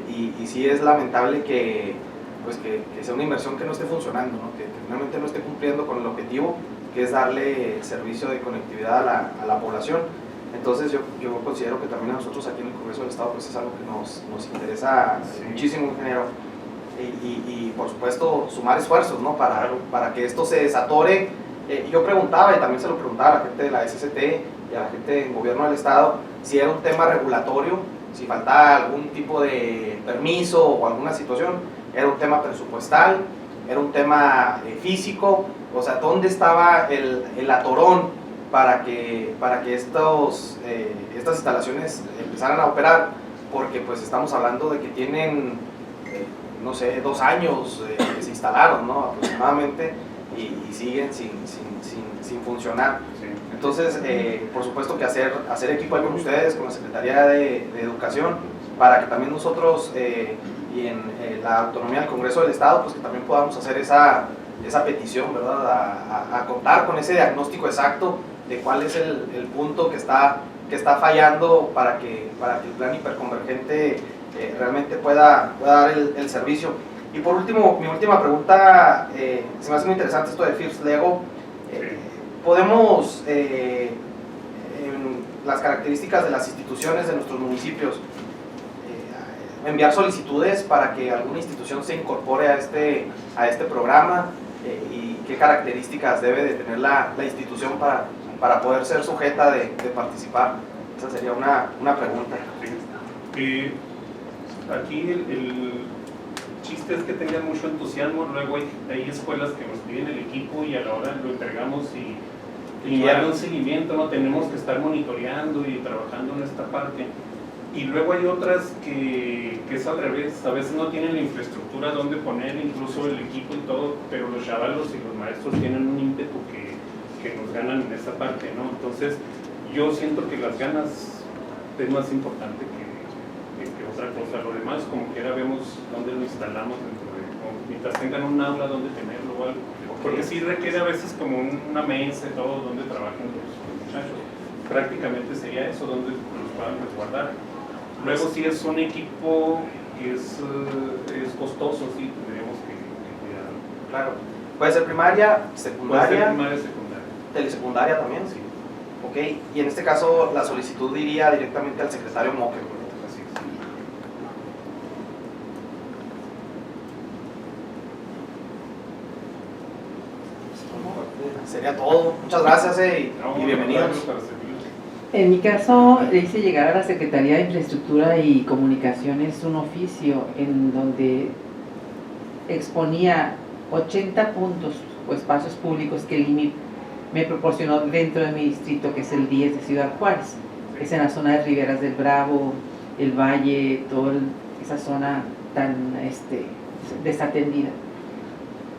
y sí es lamentable que sea una inversión que no esté funcionando, ¿no? Que finalmente no esté cumpliendo con el objetivo, que es darle servicio de conectividad a la población. Entonces yo considero que también a nosotros aquí en el Congreso del Estado pues es algo que nos interesa muchísimo, ingeniero, y por supuesto sumar esfuerzos, ¿no? para que esto se desatore. Yo preguntaba, y también se lo preguntaba a la gente de la SCT y a la gente del gobierno del Estado, si era un tema regulatorio, si faltaba algún tipo de permiso o alguna situación, era un tema presupuestal, era un tema físico, o sea, ¿dónde estaba el atorón para que estas instalaciones empezaran a operar? Porque pues estamos hablando de que tienen, no sé, 2 años que se instalaron, ¿no? Aproximadamente, y siguen sin funcionar. Sí. Entonces, por supuesto que hacer equipo ahí con ustedes, con la Secretaría de Educación, para que también nosotros y en la autonomía del Congreso del Estado, pues que también podamos hacer esa petición, ¿verdad? A contar con ese diagnóstico exacto de cuál es el punto que está fallando para que el plan hiperconvergente realmente pueda dar el servicio. Y por último, mi última pregunta, se me hace muy interesante esto de First Lego. ¿Podemos, en las características de las instituciones de nuestros municipios, enviar solicitudes para que alguna institución se incorpore a este programa? ¿Y qué características debe de tener la institución para poder ser sujeta de participar? Esa sería una pregunta. Sí. Aquí el chiste es que tengan mucho entusiasmo. Luego hay escuelas que nos piden el equipo y a la hora lo entregamos y darle un seguimiento, ¿no? Tenemos que estar monitoreando y trabajando en esta parte. Y luego hay otras que es al revés, a veces no tienen la infraestructura donde poner incluso el equipo y todo, pero los chavalos y los maestros tienen un ímpetu que nos ganan en esa parte, ¿no? Entonces yo siento que las ganas es más importante que otra cosa. Lo demás, como quiera, vemos dónde lo instalamos mientras tengan un aula donde tenerlo o algo, porque sí requiere a veces como una mesa y todo donde trabajan los muchachos. Prácticamente sería eso, donde los puedan resguardar. Luego, si es un equipo que es costoso, sí tendríamos que cuidarlo. Claro. Puede ser primaria, Puede secundaria, ser primaria, secundaria. telesecundaria también. Sí, Ok, y en este caso la solicitud iría directamente al secretario Moque. así es. Sería todo. Muchas gracias y bienvenidos. Para servirles. En mi caso, le hice llegar a la Secretaría de Infraestructura y Comunicaciones un oficio en donde exponía 80 puntos o espacios públicos que el IMIP me proporcionó dentro de mi distrito, que es el 10 de Ciudad Juárez. Es en la zona de Riberas del Bravo, el Valle, toda esa zona tan desatendida.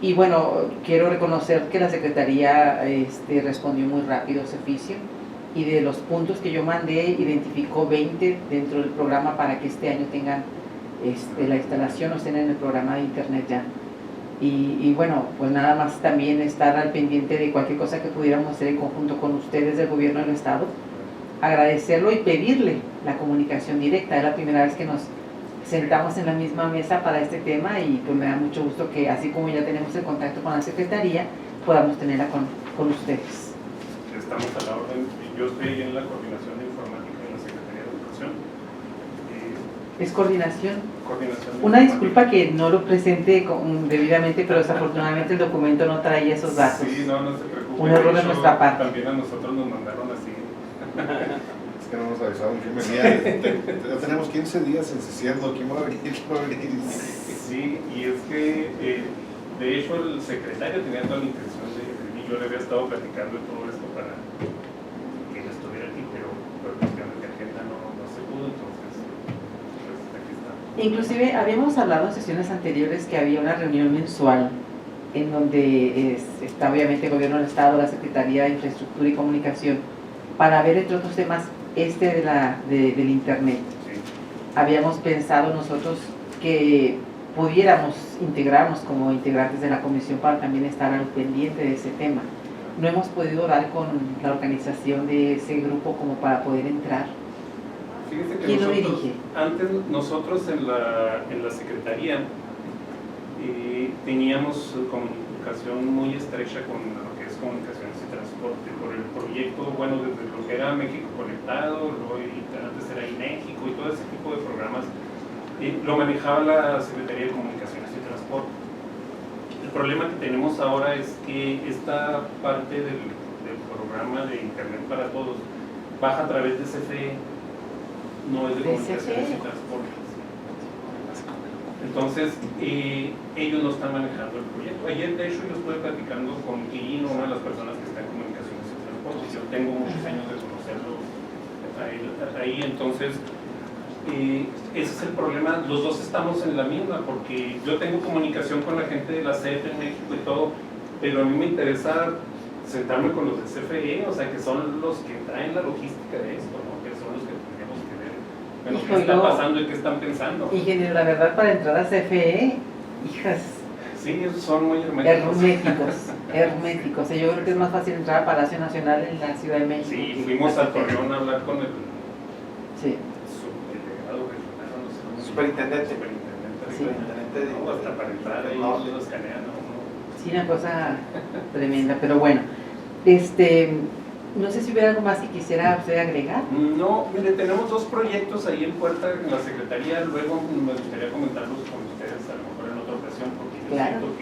Y bueno, quiero reconocer que la Secretaría respondió muy rápido a ese oficio, y de los puntos que yo mandé, identificó 20 dentro del programa para que este año tengan la instalación o estén en el programa de internet ya. Y bueno, pues nada más también estar al pendiente de cualquier cosa que pudiéramos hacer en conjunto con ustedes del gobierno del Estado, agradecerlo y pedirle la comunicación directa. Es la primera vez que nos sentamos en la misma mesa para este tema, y pues me da mucho gusto que, así como ya tenemos el contacto con la Secretaría, podamos tenerla con ustedes. Estamos a la orden. Yo estoy ahí en la coordinación de informática en la Secretaría de Educación. Es coordinación. Coordinación de Una informática. disculpa que no lo presente debidamente, pero desafortunadamente el documento no traía esos datos. Sí, no se preocupe. Un error de hecho, nuestra parte. También a nosotros nos mandaron así. Es que no nos avisaron quién venía. Ya tenemos 15 días insistiendo, ¿quién va a venir? ¿Quién va a venir? Sí, y es que de hecho el secretario tenía toda la intención de venir. Yo le había estado platicando de todo esto para que él estuviera aquí, pero por cuestiones de agenda no se pudo, entonces pues aquí está. Inclusive habíamos hablado en sesiones anteriores que había una reunión mensual en donde está obviamente el Gobierno del Estado, la Secretaría de Infraestructura y Comunicación, para ver, entre otros temas, del Internet. habíamos pensado nosotros que pudiéramos integrarnos como integrantes de la comisión para también estar al pendiente de ese tema. No hemos podido dar con la organización de ese grupo como para poder entrar. Fíjese que ¿Quién lo nosotros, dirige? antes nosotros en la Secretaría teníamos comunicación muy estrecha con lo que es comunicaciones y transporte, por el proyecto, bueno, desde lo que era México Conectado, luego antes era México y todo ese tipo de programas, lo manejaba la Secretaría de Comunicaciones y Transporte. El problema que tenemos ahora es que esta parte del programa de Internet para Todos baja a través de CFE, no es de Comunicaciones y Transporte. Entonces, ellos no están manejando el proyecto. Ayer, de hecho, yo estuve platicando con Quirino, una de las personas que está en Comunicaciones y Transporte. Yo tengo muchos años de conocerlo ahí, entonces, ese es el problema. Los dos estamos en la misma, porque yo tengo comunicación con la gente de la CFE en México y todo, pero a mí me interesa sentarme con los de CFE, o sea, que son los que traen la logística de esto, ¿no? Que son los que tenemos que ver. Bueno, ¿qué está pasando y qué están pensando? Ingeniero, la verdad, para entrar a CFE, hijas, sí, son muy herméticos. herméticos. Yo creo que es más fácil entrar a Palacio Nacional en la Ciudad de México. Sí, fuimos a Torreón a hablar con el sí. subdelegado regional, no sé, Superintendente. Sí. No, hasta para entrar ahí No. los escanean, ¿no? Sí, una cosa tremenda, pero bueno, no sé si hubiera algo más que quisiera usted agregar. No, mire, tenemos dos proyectos ahí en puerta en la Secretaría, luego me gustaría comentarlos con ustedes a lo mejor en otra ocasión, porque yo Claro. siento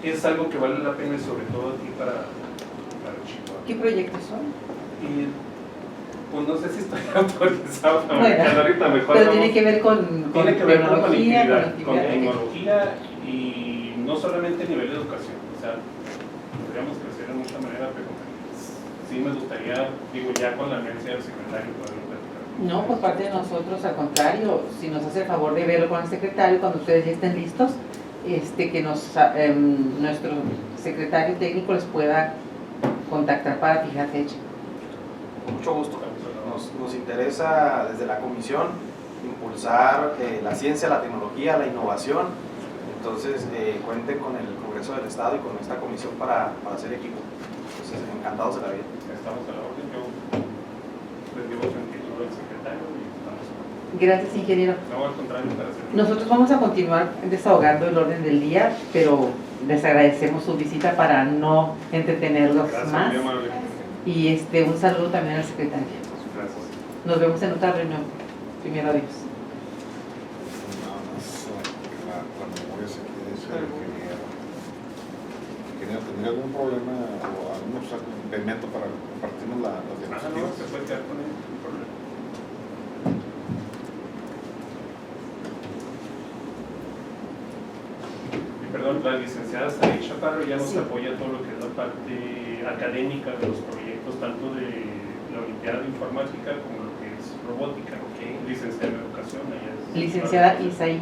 que es algo que vale la pena y sobre todo aquí para Chihuahua. ¿Qué proyectos son? Y pues no sé si estoy autorizado para Bueno, marcar ahorita, mejor pero vamos. tiene que ver con Tiene que ver con tecnología, conectividad, con conectividad. tecnología y no solamente a nivel de educación, o sea, podríamos crecer en mucha manera, pero sí me gustaría, digo, ya con la agencia del secretario poder platicar. No, por parte de nosotros, al contrario, si nos hace el favor de verlo con el secretario, cuando ustedes ya estén listos, que nuestro secretario técnico les pueda contactar para fijar fecha. Con mucho gusto. Nos interesa desde la comisión impulsar la ciencia, la tecnología, la innovación. Entonces, cuenten con el Congreso del Estado y con esta comisión para hacer equipo. Entonces, encantados de la vida. Estamos a la orden, yo les digo en título del secretario y estamos a la orden. Gracias, ingeniero. No, al contrario, para hacer. Nosotros vamos a continuar desahogando el orden del día, pero les agradecemos su visita para no entretenerlos Gracias, más. muy amable. Y un saludo también al secretario. Gracias. Nos vemos en otra reunión. Primero Dios. Nada más la memoria se quiere ser ingeniero. Ingeniero, ¿tendría algún problema o algún impedimento para compartirnos las No, diapositivas? se puede quedar con el problema. Y perdón, la licenciada Said Chaparro ya nos Sí. apoya todo lo que es la parte académica de los proyectos, tanto de la Olimpiada de Informática como lo que es robótica. Licenciada en Educación. Ella es Licenciada Isaí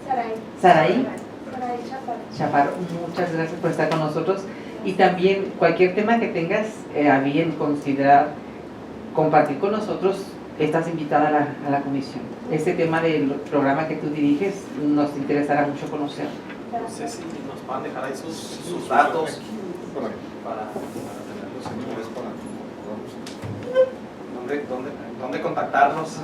Saray. Saraí Saray Chaparro. Chaparro, muchas gracias por estar con nosotros. Y también cualquier tema que tengas a bien considerar compartir con nosotros, estás invitada a la comisión. Este tema del programa que tú diriges nos interesará mucho conocer. No sé si nos van a dejar ahí sus datos para tenerlos en Es para ¿Dónde contactarnos?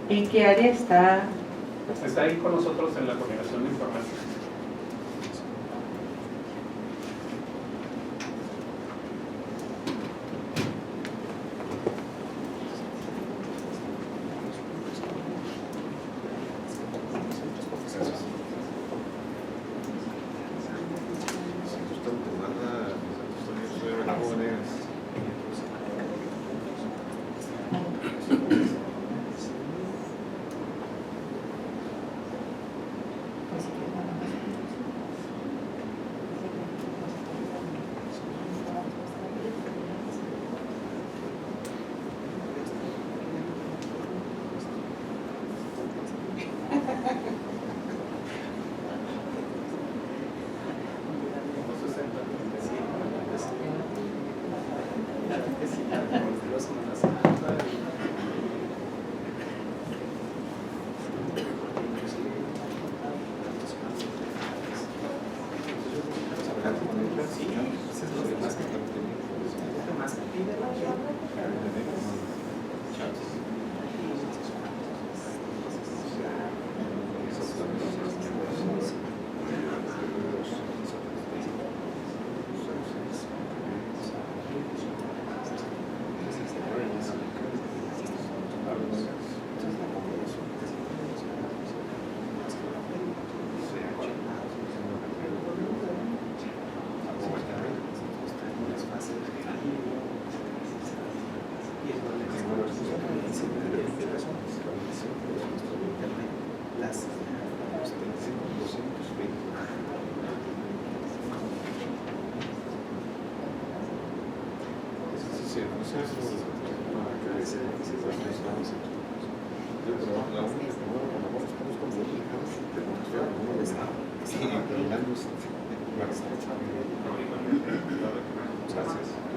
¿En qué área está? Está ahí con nosotros en la coordinación de informática.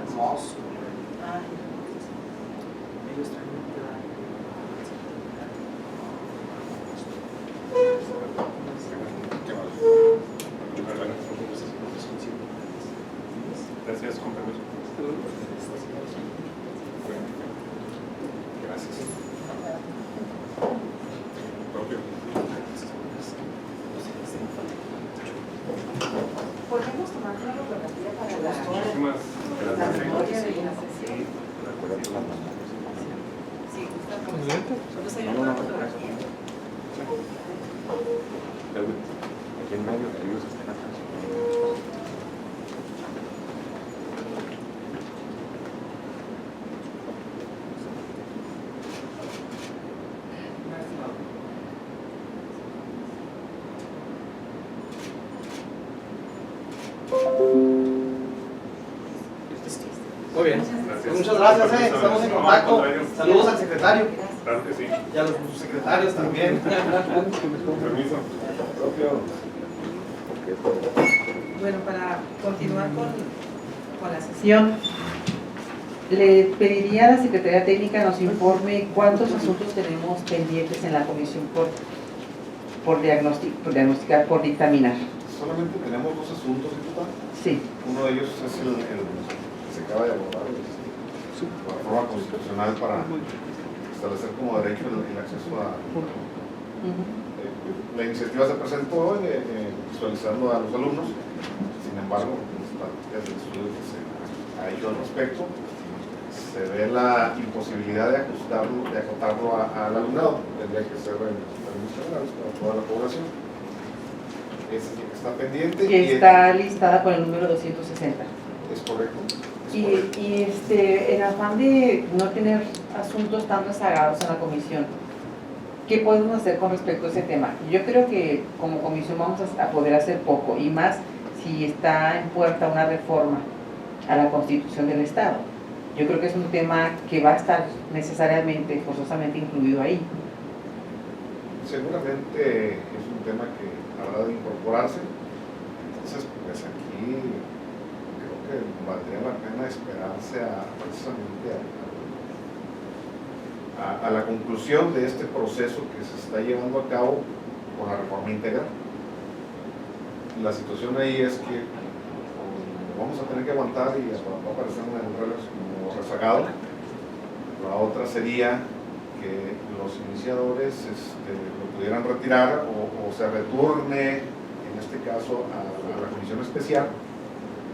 Hermoso. Gracias, con permiso. Gracias. ¿Podemos tomar una fotografía para la Muchísimas gracias. memoria de la sesión? Sí, gusta. Solo se llama una fotografía. Aquí en medio, ellos están atrás. Muy bien. Gracias. Muchas gracias, estamos en contacto. Saludos al secretario Claro que sí. y a los subsecretarios también. Con permiso. Bueno, para continuar con la sesión, le pediría a la Secretaría Técnica nos informe cuántos asuntos tenemos pendientes en la comisión por diagnosticar, por dictaminar. Solamente tenemos dos asuntos, diputada. Sí. Uno de ellos es el que se acaba de abordar, la reforma constitucional para establecer como derecho el acceso a... La iniciativa se presentó visualizando a los alumnos, sin embargo, desde el estudio que se ha hecho al respecto, se ve la imposibilidad de acotarlo al alumnado, tendría que ser en los términos generales para toda la población. Es el que está pendiente. Que está listada con el número 260. Es correcto. En afán de no tener asuntos tan rezagados en la comisión, ¿qué podemos hacer con respecto a ese tema? Yo creo que como comisión vamos a poder hacer poco, y más si está en puerta una reforma a la Constitución del Estado. Yo creo que es un tema que va a estar necesariamente, forzosamente incluido ahí. Seguramente es un tema que habrá de incorporarse. Entonces, pues aquí creo que valdría la pena esperarse precisamente a la conclusión de este proceso que se está llevando a cabo con la reforma integral. La situación ahí es que vamos a tener que aguantar y va a parecer un como rezagado. La otra sería que los iniciadores lo pudieran retirar o se retorne, en este caso, a la comisión especial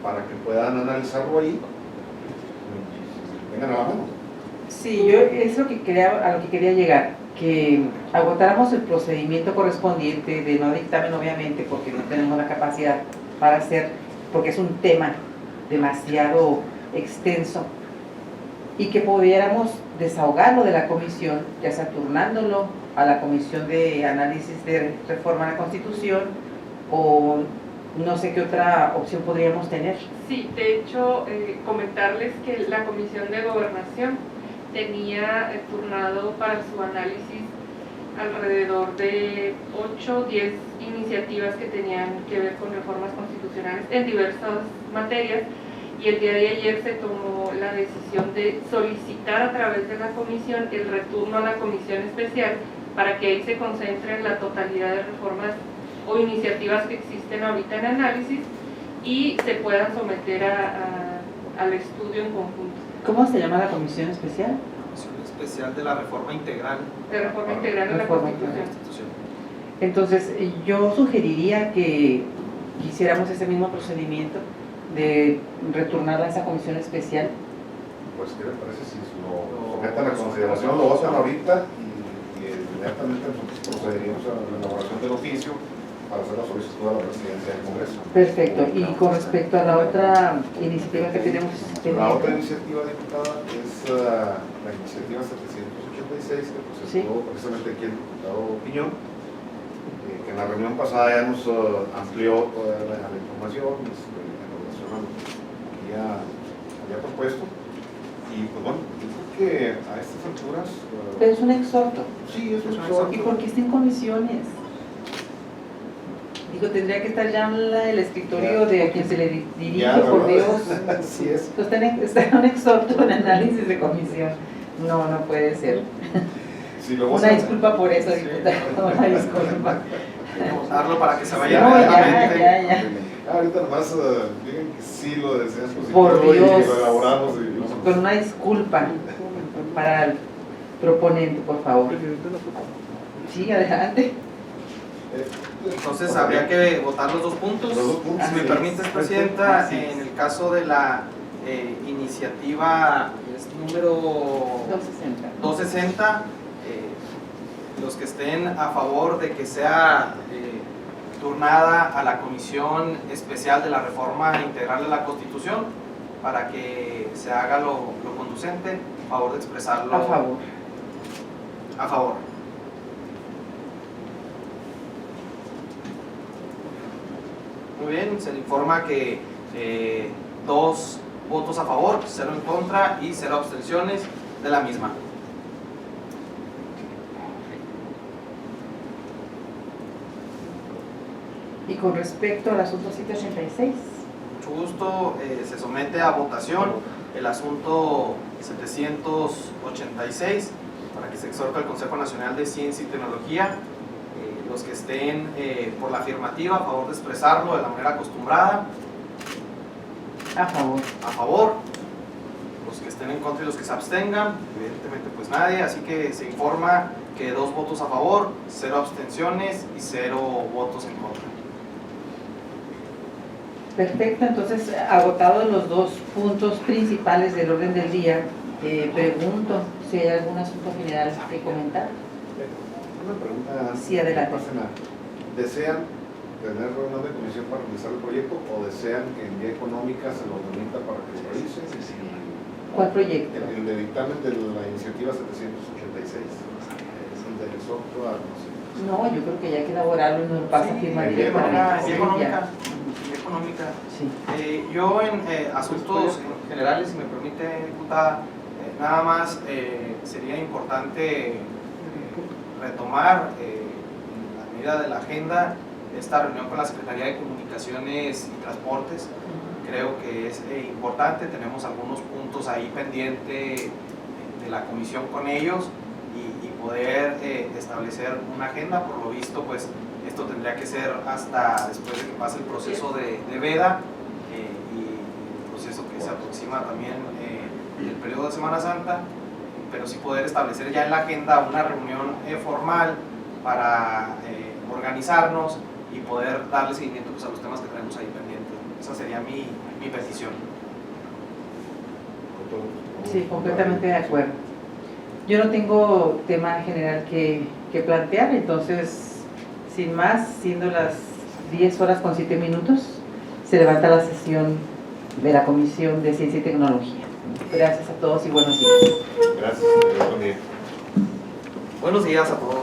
para que puedan analizarlo ahí y vengan a la mano. Sí, yo es a lo que quería llegar, que agotáramos el procedimiento correspondiente de no dictamen, obviamente, porque no tenemos la capacidad para hacer, porque es un tema demasiado extenso, y que pudiéramos desahogarlo de la comisión, ya sea turnándolo a la comisión de análisis de reforma a la Constitución, o no sé qué otra opción podríamos tener. Sí, de hecho, comentarles que la Comisión de Gobernación tenía turnado para su análisis alrededor de 8 o 10 iniciativas que tenían que ver con reformas constitucionales en diversas materias, y el día de ayer se tomó la decisión de solicitar a través de la comisión el retorno a la comisión especial para que ahí se concentren la totalidad de reformas o iniciativas que existen ahorita en análisis, y se puedan someter al estudio en conjunto. ¿Cómo se llama la comisión especial? Comisión especial de la reforma integral De reforma integral de la Reforma de la Constitución. Constitución. Entonces, yo sugeriría que hiciéramos ese mismo procedimiento de retornarla a esa comisión especial. Pues, ¿qué le parece si lo someten a consideración, lo votan ahorita y inmediatamente nosotros procederíamos a la elaboración del oficio para hacer la solicitud a la presidencia del Congreso? Perfecto. Y con respecto a la otra iniciativa que tenemos La otra pendiente, iniciativa, diputada, es la iniciativa 786 que presentó precisamente aquí el diputado Piñón, que en la reunión pasada ya nos amplió toda la información en relación a lo que había propuesto. Y pues bueno, yo creo que a estas alturas... pero es un exhorto. sí, es un ¿Y exhorto. por qué está en comisiones? Digo, tendría que estar ya en el escritorio Ya. de a quien se le dirige, Ya, por ¿verdad? Dios. Así es. Está en un exhorto en análisis de comisión. No, no puede ser. Si lo Una votan- disculpa por eso, diputado. Una disculpa. Votarlo para que se vaya No, ya, inmediatamente. ya. Ahorita nomás digan que sí lo deseas Por positivo Dios. y lo elaboramos. Y Con una disculpa para el proponente, por favor. Sí, adelante. Entonces habría que votar los dos puntos. Los dos puntos. Si me Así permites, es. Presidenta, Así es. en el caso de la iniciativa es número 260. 260, los que estén a favor de que sea turnada a la Comisión Especial de la Reforma Integral de la Constitución para que se haga lo conducente, a favor de expresarlo. A favor. A favor. Muy bien, se le informa que 2 votos a favor, 0 en contra y 0 abstenciones de la misma. Y con respecto al asunto 786, Mucho gusto, se somete a votación el asunto 786 para que se exhorte al Consejo Nacional de Ciencia y Tecnología. Los que estén por la afirmativa, a favor de expresarlo de la manera acostumbrada. a favor. A favor, los que estén en contra y los que se abstengan, evidentemente pues nadie, así que se informa que 2 votos a favor, 0 abstenciones y 0 votos en contra. Perfecto, entonces agotados los 2 puntos principales del orden del día, pregunto si hay algún asunto general que comentar. Una pregunta. Sí, adelante. ¿Desean tener reunión de comisión para realizar el proyecto o desean que en vía económica se lo remita para que lo realicen? ¿Cuál proyecto? El de dictamen de la iniciativa 786. Es el del exhorto a No, yo creo que ya hay que elaborarlo y nos lo pasa a firmar en vía directamente. Vía Sí, económica. ya. Sí. Yo en asuntos generales, si me permite, diputada, nada más sería importante retomar en la medida de la agenda esta reunión con la Secretaría de Comunicaciones y Transportes. Creo que es importante, tenemos algunos puntos ahí pendientes de la comisión con ellos y poder establecer una agenda. Por lo visto, pues esto tendría que ser hasta después de que pase el proceso de veda y el proceso que se aproxima también del periodo de Semana Santa, pero sí poder establecer ya en la agenda una reunión formal para organizarnos y poder darle seguimiento pues, a los temas que tenemos ahí pendientes. Esa sería mi petición. Sí, completamente de acuerdo. Yo no tengo tema general que plantear, entonces, sin más, siendo las 10:07, se levanta la sesión de la Comisión de Ciencia y Tecnología. Gracias a todos y buenos días. Gracias. Buen día. Buenos días a todos.